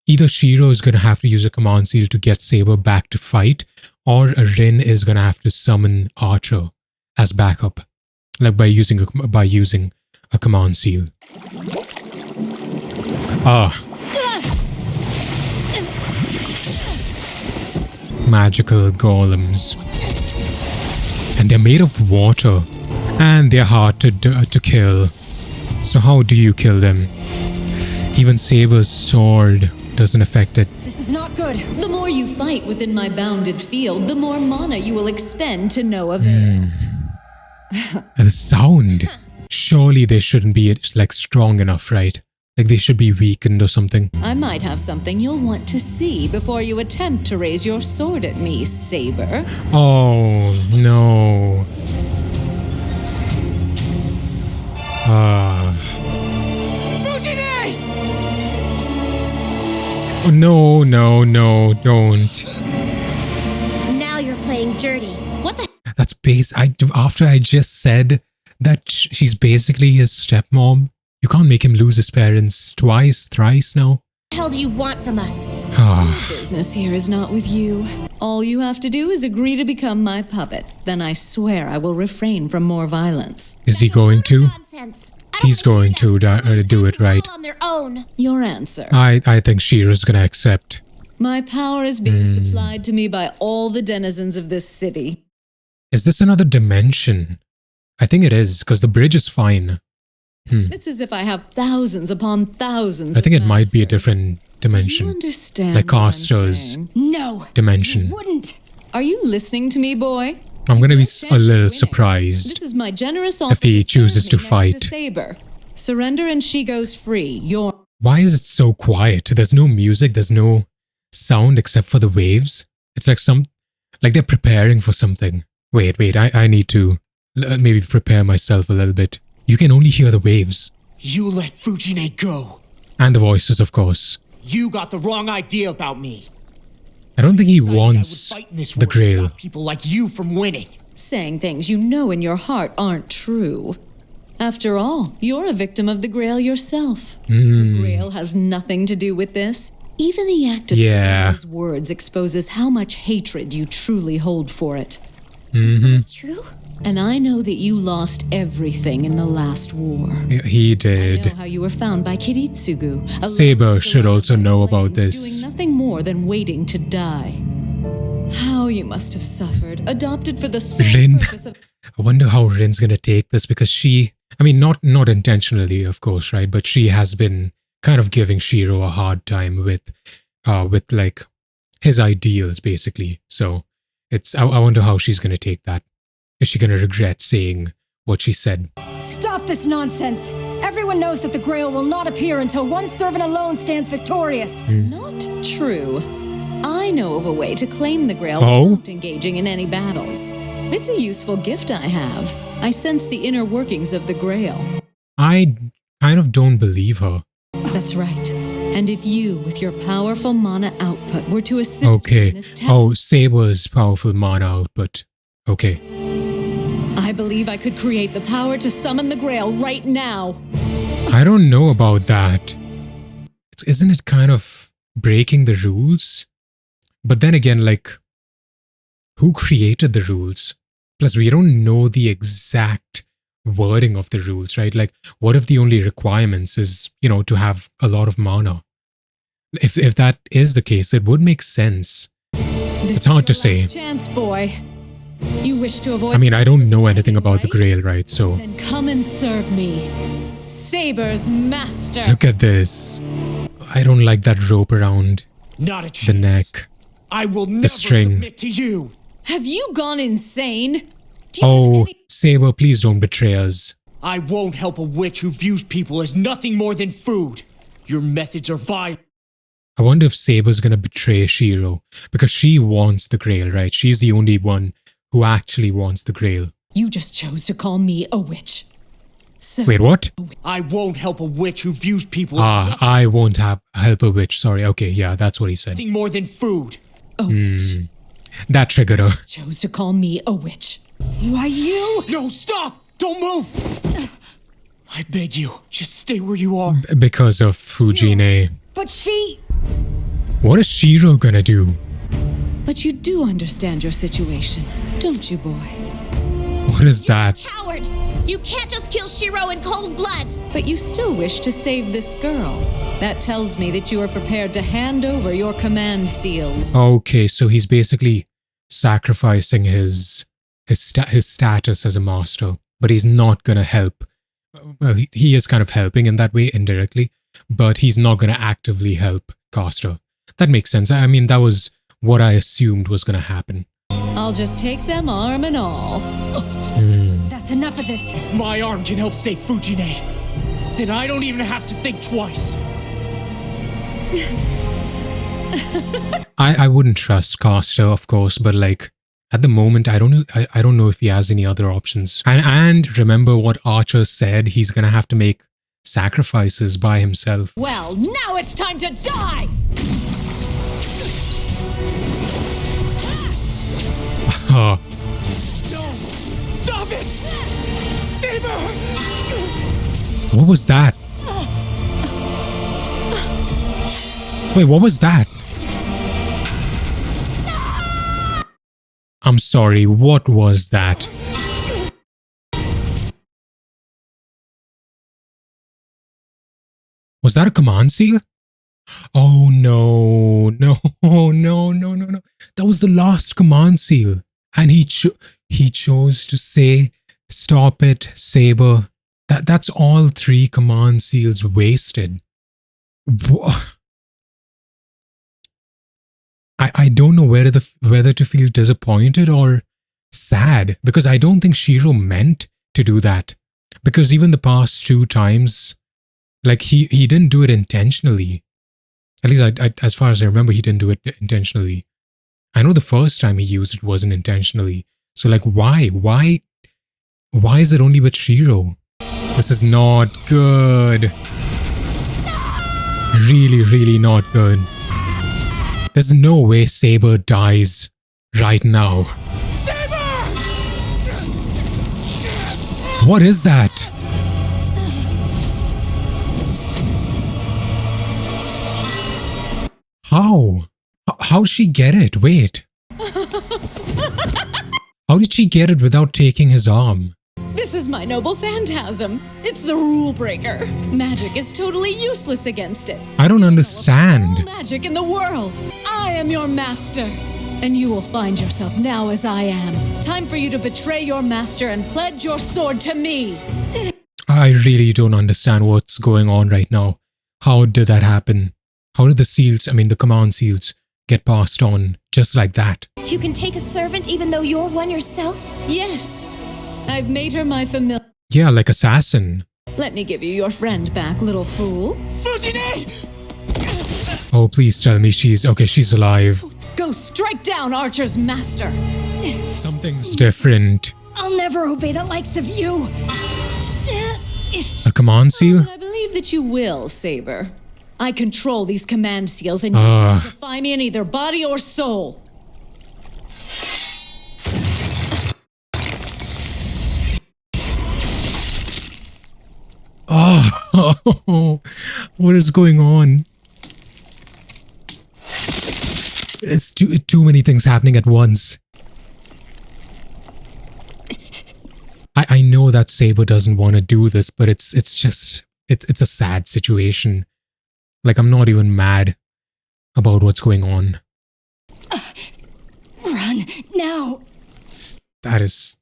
Speaker 2: Either Shiro is gonna have to use a command seal to get Saber back to fight, or Rin is gonna have to summon Archer as backup, like by using a command seal. Magical golems, and they're made of water, and they're hard to kill. So how do you kill them? Even Saber's sword doesn't affect it.
Speaker 9: This is not good.
Speaker 7: The more you fight within my bounded field, the more mana you will expend to no avail.
Speaker 2: The sound. Surely they shouldn't be like strong enough, right? Like they should be weakened or something.
Speaker 7: I might have something you'll want to see before you attempt to raise your sword at me, Saber.
Speaker 2: Oh no. Oh, no, don't.
Speaker 5: Now you're playing dirty. What the?
Speaker 2: That's after I just said that she's basically his stepmom. You can't make him lose his parents twice, thrice now.
Speaker 5: What the hell do you want from us?
Speaker 7: Business here is not with you. All you have to do is agree to become my puppet. Then I swear I will refrain from more violence.
Speaker 2: Is he going to?
Speaker 5: Nonsense.
Speaker 2: He's going to do it, right?
Speaker 5: On their own.
Speaker 7: Your answer.
Speaker 2: I think Shiro's gonna accept.
Speaker 7: My power is being supplied to me by all the denizens of this city.
Speaker 2: Is this another dimension? I think it is, because the bridge is fine.
Speaker 7: It's as if I have thousands upon thousands.
Speaker 2: I think
Speaker 7: of
Speaker 2: it might be a
Speaker 7: masters.
Speaker 2: different dimension.
Speaker 7: Do you understand
Speaker 2: Like
Speaker 7: what I'm
Speaker 2: Caster's
Speaker 7: saying?
Speaker 9: No.
Speaker 2: dimension.
Speaker 9: Wouldn't.
Speaker 7: Are you listening to me, boy?
Speaker 2: I'm gonna be
Speaker 7: Chance
Speaker 2: a
Speaker 7: of
Speaker 2: little
Speaker 7: winning.
Speaker 2: surprised.
Speaker 7: This is my generous offer
Speaker 2: if he
Speaker 7: to serve
Speaker 2: chooses
Speaker 7: me
Speaker 2: to
Speaker 7: next
Speaker 2: fight.
Speaker 7: Saber. Surrender and she goes free.
Speaker 2: Why is it so quiet? There's no music, there's no sound except for the waves. It's like they're preparing for something. Wait, I need to maybe prepare myself a little bit. You can only hear the waves.
Speaker 3: You let Fujine go.
Speaker 2: And the voices, of course.
Speaker 3: You got the wrong idea about me.
Speaker 2: I don't think he
Speaker 3: Decided I would
Speaker 2: wants
Speaker 3: fight in this
Speaker 2: the
Speaker 3: war to
Speaker 2: Grail.
Speaker 3: stop people like you from winning.
Speaker 7: Saying things you know in your heart aren't true. After all, you're a victim of the Grail yourself. The Grail has nothing to do with this. Even the act of saying those words exposes how much hatred you truly hold for it.
Speaker 5: Is that true?
Speaker 7: And I know that you lost everything in the last war.
Speaker 2: He
Speaker 7: I
Speaker 2: did.
Speaker 7: know how you were found by Kiritsugu.
Speaker 2: Saber should also know about this.
Speaker 7: Doing nothing more than waiting to die. How you must have suffered, adopted for the sole
Speaker 2: Rin.
Speaker 7: purpose of...
Speaker 2: I wonder how Rin's gonna take this, because not intentionally, of course, right? But she has been kind of giving Shiro a hard time with like his ideals, basically. So I wonder how she's gonna take that. Is she gonna regret saying what she said?
Speaker 9: Stop this nonsense. Everyone knows that the Grail will not appear until one servant alone stands victorious.
Speaker 7: Not true. I know of a way to claim the Grail without engaging in any battles. It's a useful gift I have. I sense the inner workings of the Grail.
Speaker 2: I kind of don't believe her.
Speaker 7: That's right. And if you, with your powerful mana output, were to assist me in this task,
Speaker 2: Oh, Saber's powerful mana output. Okay.
Speaker 7: I believe I could create the power to summon the Grail right now.
Speaker 2: I don't know about that. Isn't it kind of breaking the rules? But then again, like, who created the rules? Plus, we don't know the exact wording of the rules, right? Like, what if the only requirements is, to have a lot of mana? If that is the case, it would make sense. It's hard to say.
Speaker 7: Chance, boy. You wish to avoid...
Speaker 2: I mean, I don't know anything about the Grail, right? So...
Speaker 7: Then come and serve me. Saber's master.
Speaker 2: Look at this. I don't like that rope around
Speaker 1: Not a
Speaker 2: the
Speaker 1: chance.
Speaker 2: neck.
Speaker 1: I will never
Speaker 2: string.
Speaker 1: submit to you.
Speaker 7: Have you gone insane? Do you have
Speaker 2: Oh,
Speaker 7: any-
Speaker 2: Saber, please don't betray us.
Speaker 1: I won't help a witch who views people as nothing more than food. Your methods are vile.
Speaker 2: I wonder if Saber's gonna betray Shiro. Because she wants the Grail, right? She's the only one who actually wants the Grail.
Speaker 7: You just chose to call me a witch. So
Speaker 2: Wait, what?
Speaker 1: I won't help a witch who views people as
Speaker 2: I won't help a witch. Sorry. Okay, yeah, that's what he said.
Speaker 1: nothing more than food.
Speaker 7: a witch.
Speaker 2: That triggered her.
Speaker 7: Chose to call me a witch.
Speaker 9: Why you?
Speaker 1: No, stop! Don't move! I beg you, just stay where you are.
Speaker 2: Because of Fujine.
Speaker 9: But she...
Speaker 2: What is Shiro gonna do?
Speaker 7: But you do understand your situation, don't you, boy?
Speaker 2: What is that?
Speaker 5: Coward! You can't just kill Shiro in cold blood!
Speaker 7: But you still wish to save this girl. That tells me that you are prepared to hand over your command seals.
Speaker 2: Okay, so he's basically sacrificing his status as a master, but he's not gonna help. Well, he is kind of helping in that way indirectly, but he's not gonna actively help Caster. That makes sense. I mean, that was what I assumed was gonna happen.
Speaker 7: I'll just take them arm and all.
Speaker 9: That's enough of this.
Speaker 1: My arm can help save Fujine. Then I don't even have to think twice.
Speaker 2: I wouldn't trust Caster, of course, but like at the moment, I don't know if he has any other options. And remember what Archer said, he's gonna have to make sacrifices by himself.
Speaker 7: Well, now it's time to die!
Speaker 2: Oh,
Speaker 1: No! Stop it! Saber!
Speaker 2: what was that? Wait, what was that? I'm sorry, what was that? Was that a command seal? Oh no, no, no, no, no, no. That was the last command seal. And he chose to say, stop it, Saber. That's all 3 command seals wasted. I don't know whether to feel disappointed or sad, because I don't think Shiro meant to do that. Because even the past 2 times, like he didn't do it intentionally. At least as far as I remember, he didn't do it intentionally. I know the first time he used it wasn't intentionally. So like why? Why is it only with Shiro? This is not good. Really, really not good. There's no way Saber dies right now.
Speaker 1: Saber!
Speaker 2: What is that? How? How'd she get it? Wait. How did she get it without taking his arm?
Speaker 7: This is my noble phantasm. It's the rule breaker. Magic is totally useless against it.
Speaker 2: I don't
Speaker 7: All
Speaker 2: understand.
Speaker 7: magic in the world. I am your master. And you will find yourself now as I am. Time for you to betray your master and pledge your sword to me.
Speaker 2: I really don't understand what's going on right now. How did that happen? How did the command seals, get passed on just like that?
Speaker 5: You can take a servant even though you're one yourself?
Speaker 7: Yes, I've made her my familiar.
Speaker 2: Yeah, like assassin.
Speaker 7: Let me give you your friend back, little fool.
Speaker 1: Fujine!
Speaker 2: Oh, please tell me she's alive.
Speaker 7: Go strike down Archer's master.
Speaker 2: Something's different.
Speaker 9: I'll never obey the likes of you.
Speaker 2: A command seal?
Speaker 7: I believe that you will, Saber. I control these command seals and you can defy me in either body or soul.
Speaker 2: Oh, what is going on? It's too many things happening at once. I know that Saber doesn't want to do this, but it's a sad situation. Like, I'm not even mad about what's going on.
Speaker 9: Run, now.
Speaker 2: That is...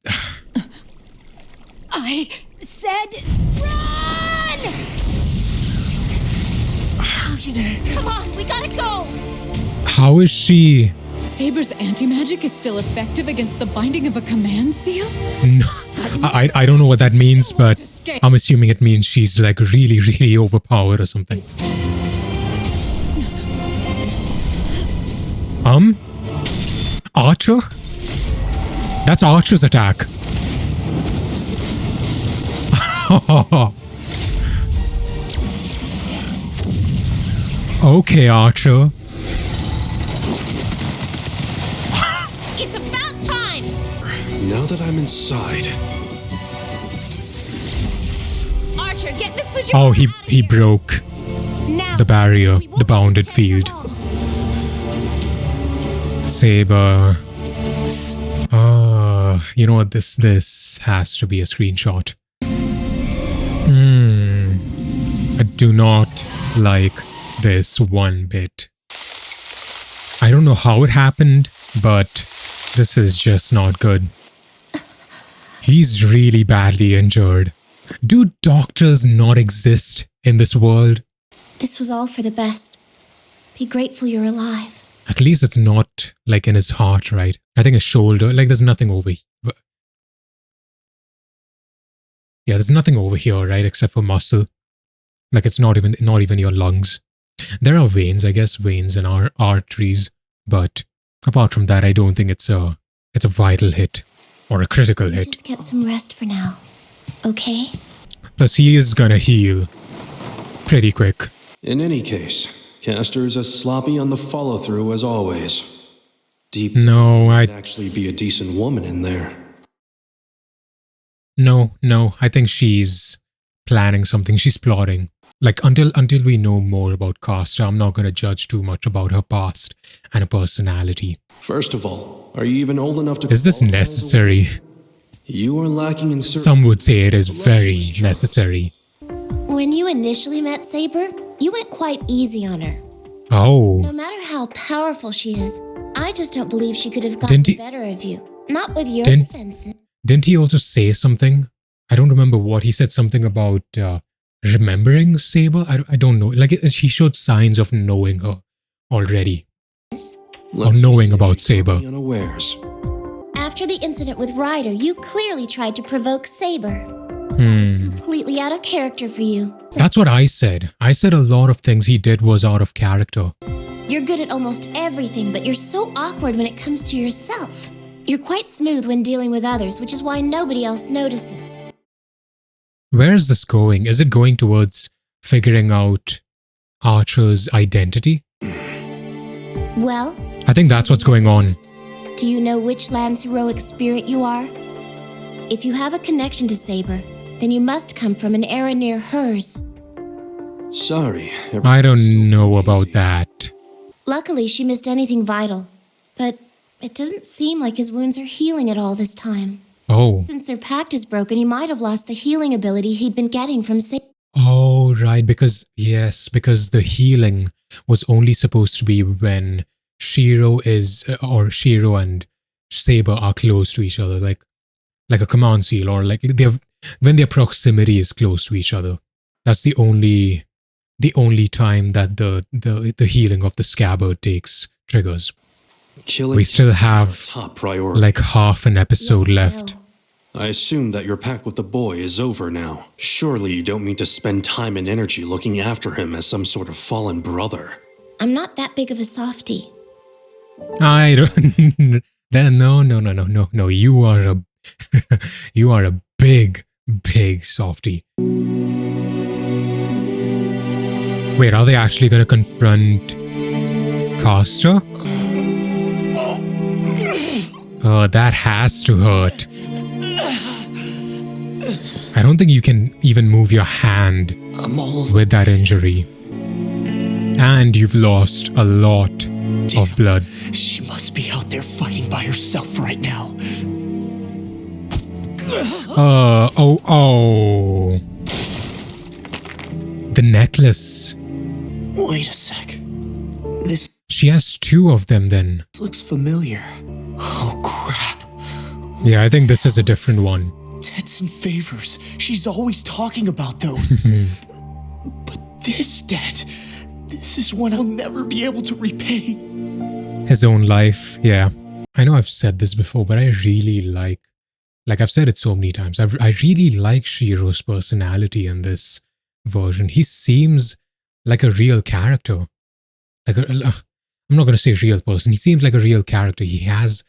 Speaker 9: I said run!
Speaker 5: Come on, we gotta go!
Speaker 2: How is she?
Speaker 7: Saber's anti-magic is still effective against the binding of a command seal?
Speaker 2: No, I don't know what that means, but I'm assuming it means she's like really, really overpowered or something. Archer? That's Archer's attack. Okay, Archer.
Speaker 5: It's about time!
Speaker 8: Now that I'm inside...
Speaker 5: Archer, get Miss Fujiwara
Speaker 2: Oh,
Speaker 5: out of
Speaker 2: he
Speaker 5: here.
Speaker 2: broke
Speaker 5: Now,
Speaker 2: the barrier,
Speaker 5: we won't
Speaker 2: the bounded
Speaker 5: be
Speaker 2: field.
Speaker 5: long.
Speaker 2: Saber. You know what? This has to be a screenshot. I do not like this one bit. I don't know how it happened, but this is just not good. He's really badly injured. Do doctors not exist in this world?
Speaker 5: This was all for the best. Be grateful you're alive.
Speaker 2: At least it's not like in his heart, right? I think his shoulder, like there's nothing over here. Yeah, there's nothing over here, right? Except for muscle. Like it's not even your lungs. There are veins, I guess, veins in our arteries. But apart from that, I don't think it's a vital hit or a critical hit.
Speaker 5: Just get some rest for now. Okay?
Speaker 2: Plus, he is gonna heal pretty quick.
Speaker 8: In any case, Caster is as sloppy on the follow-through as always. Deep
Speaker 2: No,
Speaker 8: down, might actually be a decent woman in there.
Speaker 2: No, I think she's planning something. She's plotting. Like, until we know more about Caster, I'm not gonna judge too much about her past and her personality.
Speaker 8: First of all, are you even old enough to...
Speaker 2: Is this
Speaker 8: qualify as a
Speaker 2: necessary?
Speaker 8: woman? You are lacking in certain...
Speaker 2: Some would say it is very necessary.
Speaker 5: When you initially met Saber, you went quite easy on her.
Speaker 2: Oh.
Speaker 5: No matter how powerful she is, I just don't believe she could have gotten the better of you. Not with your defenses.
Speaker 2: Didn't he also say something? I don't remember what. He said something about remembering Saber? I don't know. Like, he showed signs of knowing her already. Or knowing about Saber.
Speaker 8: Unawares.
Speaker 5: After the incident with Ryder, you clearly tried to provoke Saber. That was completely out of character for you.
Speaker 2: That's what I said. I said a lot of things he did was out of character.
Speaker 5: You're good at almost everything, but you're so awkward when it comes to yourself. You're quite smooth when dealing with others, which is why nobody else notices.
Speaker 2: Where is this going? Is it going towards figuring out Archer's identity?
Speaker 5: Well,
Speaker 2: I think that's what's going on.
Speaker 5: do you know which land's heroic spirit you are? If you have a connection to Saber, then you must come from an era near hers.
Speaker 8: Sorry.
Speaker 2: I don't know about that.
Speaker 5: Luckily, she missed anything vital. But it doesn't seem like his wounds are healing at all this time.
Speaker 2: Oh.
Speaker 5: Since their pact is broken, he might have lost the healing ability he'd been getting from Saber.
Speaker 2: Oh, right. Because the healing was only supposed to be when Shiro and Saber are close to each other, like a command seal, or like when their proximity is close to each other. That's the only time that the healing of the scabbard triggers.
Speaker 8: Killing
Speaker 2: We still have
Speaker 8: top priority.
Speaker 2: like half an episode left.
Speaker 8: I assume that your pact with the boy is over now. Surely you don't mean to spend time and energy looking after him as some sort of fallen brother.
Speaker 5: I'm not that big of a softie.
Speaker 2: I don't. No. You are a you are a big softie. Wait, are they actually gonna confront Caster? Oh, that has to hurt. I don't think you can even move your hand with that injury. And you've lost a lot of blood.
Speaker 1: She must be out there fighting by herself right now.
Speaker 2: Oh. The necklace.
Speaker 3: Wait a sec. This
Speaker 2: She has two of them then.
Speaker 3: looks familiar. Oh, crap.
Speaker 2: Yeah, I think this is a different one.
Speaker 1: Debts and favors. She's always talking about those.
Speaker 3: But this debt, this is one I'll never be able to repay.
Speaker 2: His own life, yeah. I know I've said this before, but I really like I've said it so many times, I really like Shiro's personality in this version. He seems like a real character. I'm not going to say real person. He seems like a real character. He has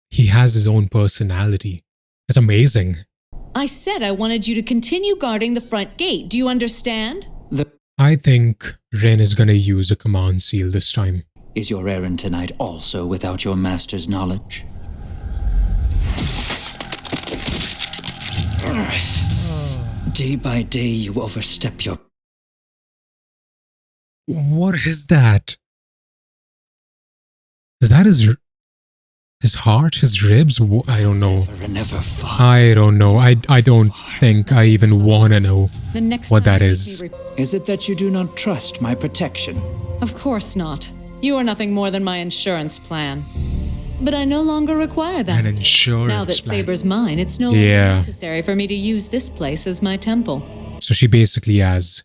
Speaker 2: his own personality. It's amazing.
Speaker 7: I said I wanted you to continue guarding the front gate. Do you understand?
Speaker 2: I think Ren is going to use a command seal this time.
Speaker 10: Is your errand tonight also without your master's knowledge? Day by day you overstep your...
Speaker 2: What is that? Is that his heart, his ribs? I don't know. I don't know. I don't think I even want to know what that is.
Speaker 10: Is it that you do not trust my protection?
Speaker 7: Of course not. You are nothing more than my insurance plan. But I no longer require that.
Speaker 2: An insurance
Speaker 7: Now that
Speaker 2: plan.
Speaker 7: Saber's mine, it's no longer necessary for me to use this place as my temple.
Speaker 2: So she basically has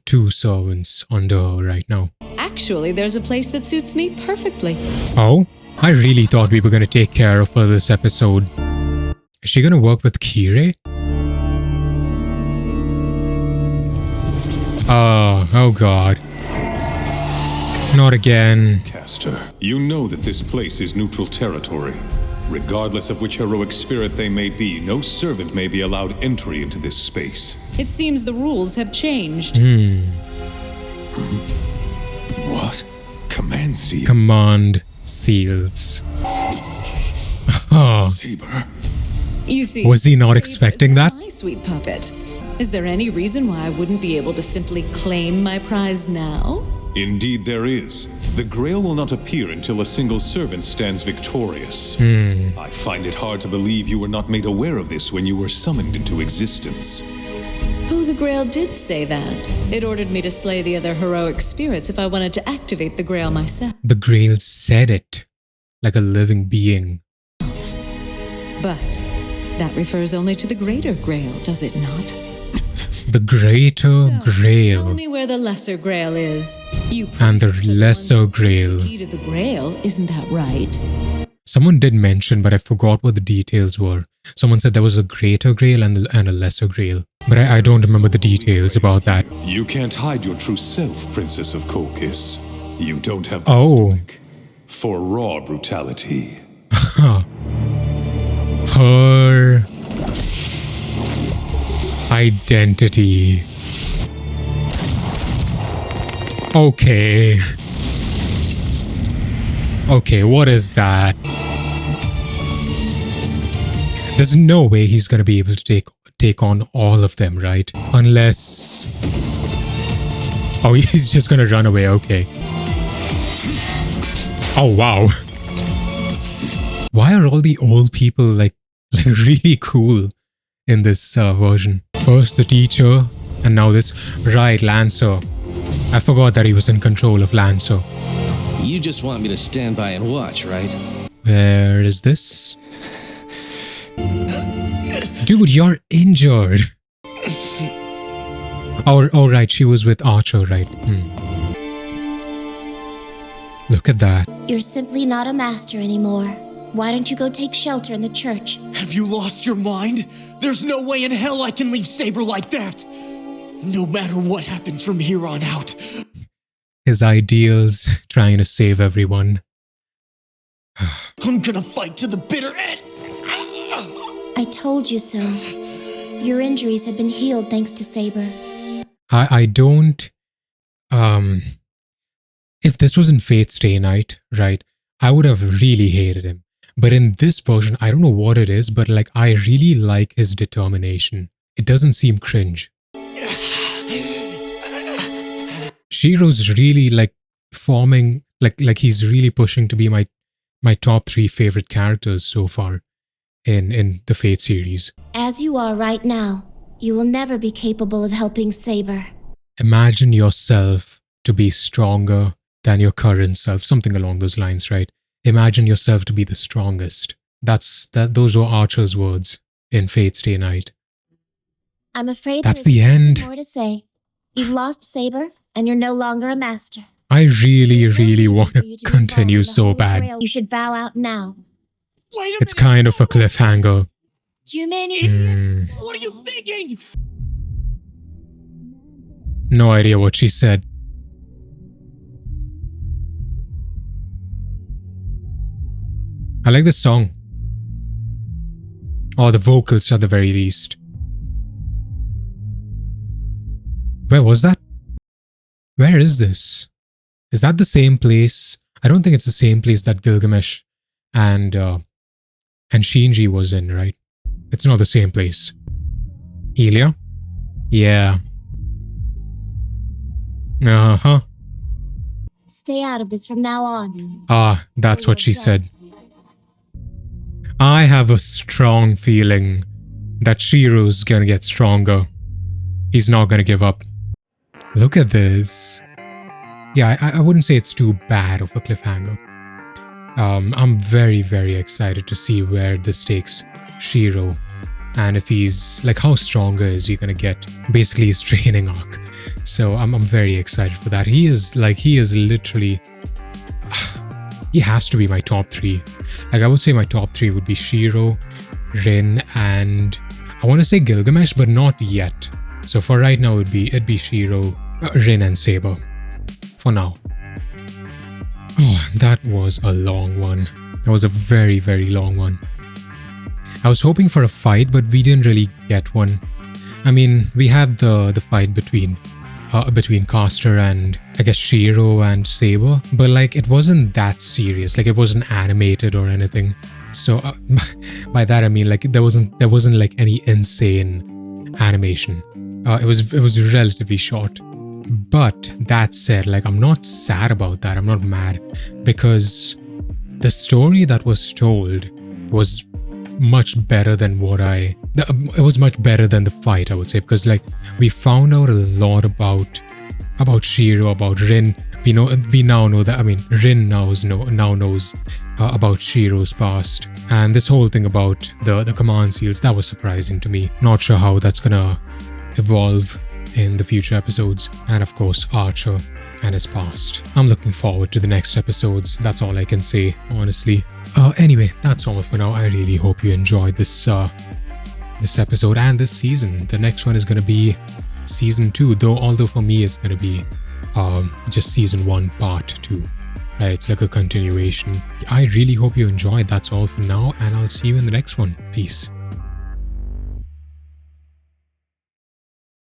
Speaker 2: 2 servants under her right now.
Speaker 7: Actually, there's a place that suits me perfectly.
Speaker 2: Oh? I really thought we were going to take care of her this episode. Is she going to work with Kirei? Oh god. Not again.
Speaker 11: Caster, you know that this place is neutral territory. Regardless of which heroic spirit they may be, no servant may be allowed entry into this space.
Speaker 7: It seems the rules have changed.
Speaker 11: What? Command seals?
Speaker 2: Command seals.
Speaker 11: Saber?
Speaker 7: You see,
Speaker 2: was he not expecting that?
Speaker 7: My sweet puppet. Is there any reason why I wouldn't be able to simply claim my prize now?
Speaker 11: Indeed there is. The Grail will not appear until a single servant stands victorious. I find it hard to believe you were not made aware of this when you were summoned into existence.
Speaker 7: Oh, the Grail did say that. It ordered me to slay the other heroic spirits if I wanted to activate the Grail myself.
Speaker 2: The Grail said it like a living being.
Speaker 7: But that refers only to the greater Grail, does it not?
Speaker 2: The greater Grail.
Speaker 7: Tell me where the lesser Grail is. You
Speaker 2: and the lesser Grail.
Speaker 7: Key to the Grail, isn't that right?
Speaker 2: Someone did mention, but I forgot what the details were. Someone said there was a greater Grail and a lesser Grail. But I don't remember the details about that.
Speaker 11: You can't hide your true self, Princess of Kolkis. You don't have the stomach for raw brutality.
Speaker 2: Her identity. Okay. Okay, what is that? There's no way he's gonna be able to take on all of them, right? Unless... Oh, he's just gonna run away, okay. Oh, wow. Why are all the old people like really cool in this version? First the teacher, and now this. Right, Lancer. I forgot that he was in control of Lancer.
Speaker 12: You just want me to stand by and watch, right?
Speaker 2: Where is this? Dude, you're injured. Oh, right, she was with Archer, right? Look at that.
Speaker 5: You're simply not a master anymore. Why don't you go take shelter in the church?
Speaker 1: Have you lost your mind? There's no way in hell I can leave Saber like that. No matter what happens from here on out.
Speaker 2: His ideals, trying to save everyone.
Speaker 1: I'm gonna fight to the bitter end.
Speaker 5: I told you so. Your injuries have been healed thanks to Saber.
Speaker 2: I don't... If this was in Fate's Stay Night, right, I would have really hated him. But in this version, I don't know what it is, but like I really like his determination. It doesn't seem cringe. Shiro's really like forming, like he's really pushing to be my top 3 favorite characters so far in the Fate series.
Speaker 5: As you are right now, you will never be capable of helping Saber.
Speaker 2: Imagine yourself to be stronger than your current self, something along those lines, right? Imagine yourself to be the strongest. Those were Archer's words in Fate's Stay Night.
Speaker 5: I'm afraid
Speaker 2: that's
Speaker 5: there's
Speaker 2: the end.
Speaker 5: nothing more to say. You've lost Saber, and you're no longer a master.
Speaker 2: I really want to continue so bad.
Speaker 5: You should bow out now.
Speaker 2: It's kind of a cliffhanger.
Speaker 1: You many idiots! What are you thinking?
Speaker 2: No idea what she said. I like the song. Or the vocals at the very least. Where was that? Where is this? Is that the same place? I don't think it's the same place that Gilgamesh and Shinji was in, right? It's not the same place. Elia? Yeah. Uh-huh.
Speaker 5: Stay out of this from now on.
Speaker 2: Ah, that's what she said. I have a strong feeling that Shiro's gonna get stronger. He's not gonna give up. Look at this. Yeah, I wouldn't say it's too bad of a cliffhanger. I'm very excited to see where this takes Shiro. And if he's, like, how stronger is he gonna get? Basically his training arc. So I'm very excited for that. He is literally... he has to be my top 3. Like, I would say my top 3 would be Shiro, Rin, and... I want to say Gilgamesh, but not yet. So for right now, it'd be Shiro, Rin, and Saber. For now. Oh, that was a long one. That was a very long one. I was hoping for a fight, but we didn't really get one. I mean, we had the fight between Caster and, I guess, Shiro and Saber, but like, it wasn't that serious. Like, it wasn't animated or anything. So by that I mean, like, there wasn't like any insane animation. It was relatively short. But that said, like, I'm not sad about that. I'm not mad, because the story that was told was much better than it was much better than the fight, I would say, because, like, we found out a lot about Shiro, about Rin. We now know that, I mean, Rin now knows about Shiro's past, and this whole thing about the command seals, that was surprising to me. Not sure how that's gonna evolve in the future episodes, and of course Archer and his past. I'm looking forward to the next episodes. That's all I can say, honestly. Anyway, that's all for now. I really hope you enjoyed this episode and this season. The next one is going to be season 2, although for me it's going to be just season 1 part 2. Right, it's like a continuation. I really hope you enjoyed. That's all for now, and I'll see you in the next one. Peace.